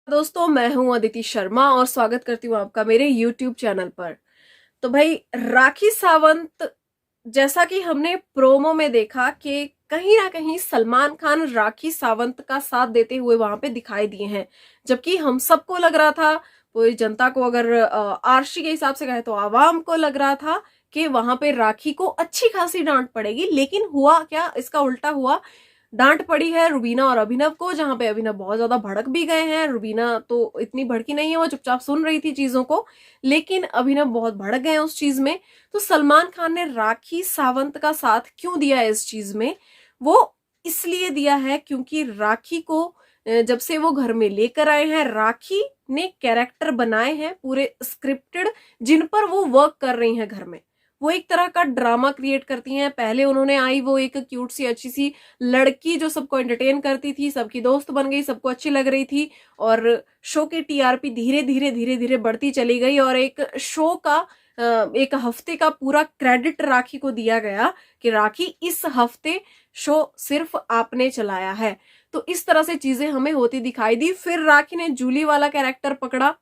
दोस्तों, मैं हूं अदिति शर्मा और स्वागत करती हूं आपका मेरे YouTube चैनल पर। तो भाई, राखी सावंत, जैसा कि हमने प्रोमो में देखा कि कहीं ना कहीं सलमान खान राखी सावंत का साथ देते हुए वहां पे दिखाई दिए हैं। जबकि हम सबको लग रहा था, पूरी जनता को, अगर आरसी के हिसाब से कहे तो आवाम को लग रहा था कि वहां पे राखी को अच्छी खासी डांट पड़ेगी। लेकिन हुआ क्या, इसका उल्टा हुआ। डांट पड़ी है रुबीना और अभिनव को, जहां पे अभिनव बहुत ज्यादा भड़क भी गए हैं। रुबीना तो इतनी भड़की नहीं है, वो चुपचाप सुन रही थी चीजों को, लेकिन अभिनव बहुत भड़क गए उस चीज में। तो सलमान खान ने राखी सावंत का साथ क्यों दिया है इस चीज में? वो इसलिए दिया है क्योंकि राखी को जब से वो घर में लेकर आए हैं, राखी ने कैरेक्टर बनाए हैं पूरे स्क्रिप्टेड, जिन पर वो वर्क कर रही हैं घर में। वो एक तरह का ड्रामा क्रिएट करती हैं। पहले उन्होंने आई वो एक क्यूट सी अच्छी सी लड़की जो सबको एंटरटेन करती थी, सबकी दोस्त बन गई, सबको अच्छी लग रही थी, और शो की टीआरपी धीरे धीरे धीरे धीरे बढ़ती चली गई। और एक शो का एक हफ्ते का पूरा क्रेडिट राखी को दिया गया कि राखी, इस हफ्ते शो सिर्फ आपने चलाया है। तो इस तरह से चीजें हमें होती दिखाई दी। फिर राखी ने जूली वाला कैरेक्टर पकड़ा।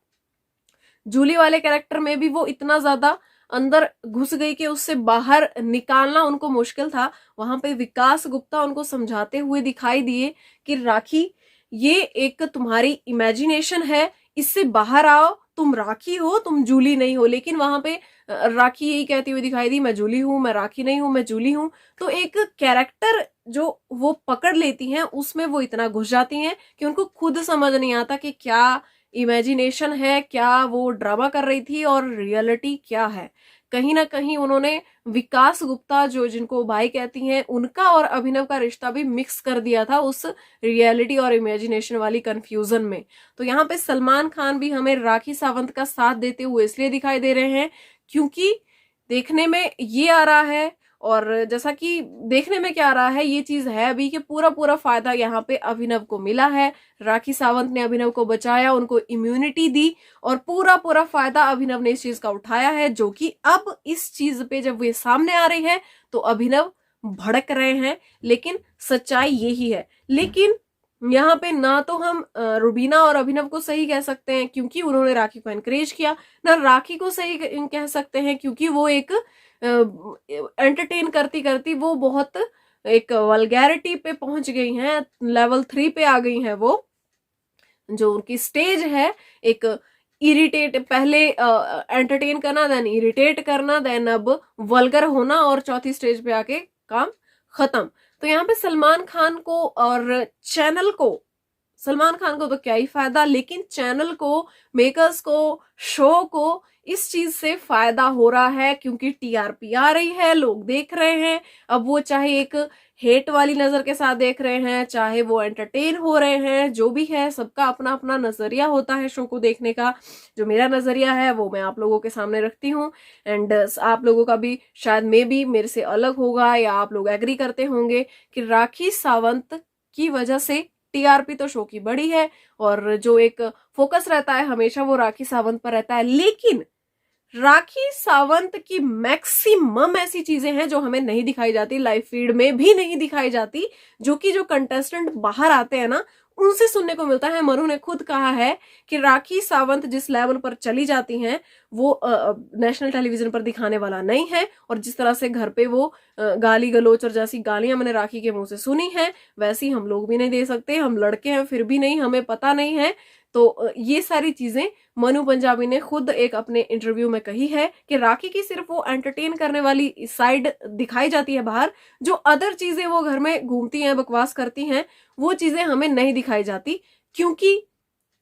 जूली वाले कैरेक्टर में भी वो इतना ज्यादा अंदर घुस गई कि उससे बाहर निकालना उनको मुश्किल था। वहां पे विकास गुप्ता उनको समझाते हुए दिखाई दिए कि राखी, ये एक तुम्हारी इमेजिनेशन है, इससे बाहर आओ, तुम राखी हो, तुम जूली नहीं हो। लेकिन वहां पे राखी यही कहती हुई दिखाई दी, मैं जूली हूं, मैं राखी नहीं हूं, मैं जूली हूं। तो एक कैरेक्टर जो वो पकड़ लेती हैं, उसमें वो इतना घुस जाती हैं कि उनको खुद समझ नहीं आता कि क्या इमेजिनेशन है, क्या वो ड्रामा कर रही थी, और रियलिटी क्या है। कहीं ना कहीं उन्होंने विकास गुप्ता, जो जिनको भाई कहती हैं, उनका और अभिनव का रिश्ता भी मिक्स कर दिया था उस रियलिटी और इमेजिनेशन वाली कंफ्यूजन में। तो यहाँ पे सलमान खान भी हमें राखी सावंत का साथ देते हुए इसलिए दिखाई दे रहे हैं क्योंकि देखने में ये आ रहा है, और जैसा कि देखने में क्या आ रहा है, ये चीज है अभी कि पूरा पूरा फायदा यहाँ पे अभिनव को मिला है। राखी सावंत ने अभिनव को बचाया, उनको इम्यूनिटी दी, और पूरा पूरा फायदा अभिनव ने इस चीज का उठाया है। जो कि अब इस चीज पे जब ये सामने आ रही है तो अभिनव भड़क रहे हैं, लेकिन सच्चाई यही है। लेकिन यहाँ पे ना तो हम रुबीना और अभिनव को सही कह सकते हैं क्योंकि उन्होंने राखी को एनकरेज किया, ना राखी को सही कह सकते हैं क्योंकि वो एक एंटरटेन करती करती वो बहुत एक वल्गैरिटी पे पहुंच गई हैं, लेवल 3 पे आ गई हैं। वो जो उनकी स्टेज है, एक इरिटेट, पहले एंटरटेन करना, देन इरिटेट करना, देन अब वल्गर होना, और चौथी स्टेज पे आके काम खत्म। तो यहाँ पे सलमान खान को और चैनल को, सलमान खान को तो क्या ही फायदा, लेकिन चैनल को, मेकर्स को, शो को इस चीज से फायदा हो रहा है क्योंकि टीआरपी आ रही है, लोग देख रहे हैं। अब वो चाहे एक हेट वाली नजर के साथ देख रहे हैं, चाहे वो एंटरटेन हो रहे हैं, जो भी है, सबका अपना अपना नजरिया होता है शो को देखने का। जो मेरा नजरिया है वो मैं आप लोगों के सामने रखती हूँ, एंड आप लोगों का भी शायद में भी मेरे से अलग होगा, या आप लोग एग्री करते होंगे कि राखी सावंत की वजह से टीआरपी तो शो की बड़ी है, और जो एक फोकस रहता है हमेशा वो राखी सावंत पर रहता है। लेकिन राखी सावंत की मैक्सिमम ऐसी चीजें हैं जो हमें नहीं दिखाई जाती, लाइव फीड में भी नहीं दिखाई जाती, जो कि जो कंटेस्टेंट बाहर आते हैं ना, उनसे सुनने को मिलता है। मनु ने खुद कहा है कि राखी सावंत जिस लेवल पर चली जाती हैं वो नेशनल टेलीविजन पर दिखाने वाला नहीं है। और जिस तरह से घर पे वो गाली गलोच और जैसी गालियां मैंने राखी के मुंह से सुनी है, वैसी हम लोग भी नहीं दे सकते। हम लड़के हैं फिर भी नहीं, हमें पता नहीं है। तो ये सारी चीजें मनु पंजाबी ने खुद एक अपने इंटरव्यू में कही है कि राखी की सिर्फ वो एंटरटेन करने वाली साइड दिखाई जाती है बाहर, जो अदर चीजें वो घर में घूमती हैं, बकवास करती हैं, वो चीजें हमें नहीं दिखाई जाती। क्योंकि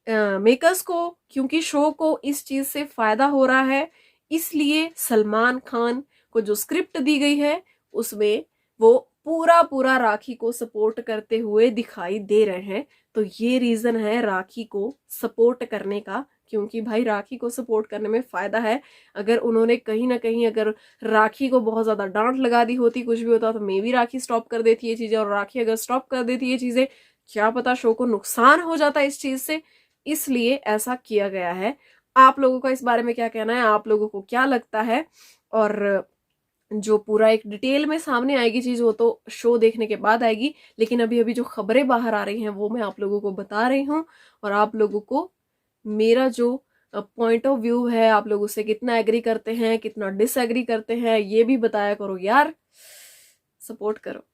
मेकर्स को, क्योंकि शो को इस चीज से फायदा हो रहा है, इसलिए सलमान खान को जो स्क्रिप्ट दी गई है उसमें वो पूरा पूरा राखी को सपोर्ट करते हुए दिखाई दे रहे हैं। तो ये रीजन है राखी को सपोर्ट करने का, क्योंकि भाई राखी को सपोर्ट करने में फायदा है। अगर उन्होंने कहीं ना कहीं अगर राखी को बहुत ज्यादा डांट लगा दी होती, कुछ भी होता, तो मे भी राखी स्टॉप कर देती ये चीजें, और राखी अगर स्टॉप कर देती ये चीजें, क्या पता शो को नुकसान हो जाता इस चीज से। इसलिए ऐसा किया गया है। आप लोगों का इस बारे में क्या कहना है? आप लोगों को क्या लगता है? और जो पूरा एक डिटेल में सामने आएगी चीज, वो तो शो देखने के बाद आएगी। लेकिन अभी अभी जो खबरें बाहर आ रही हैं वो मैं आप लोगों को बता रही हूँ, और आप लोगों को मेरा जो पॉइंट ऑफ व्यू है आप लोग उससे कितना एग्री करते हैं, कितना डिसएग्री करते हैं, ये भी बताया करो यार, सपोर्ट करो।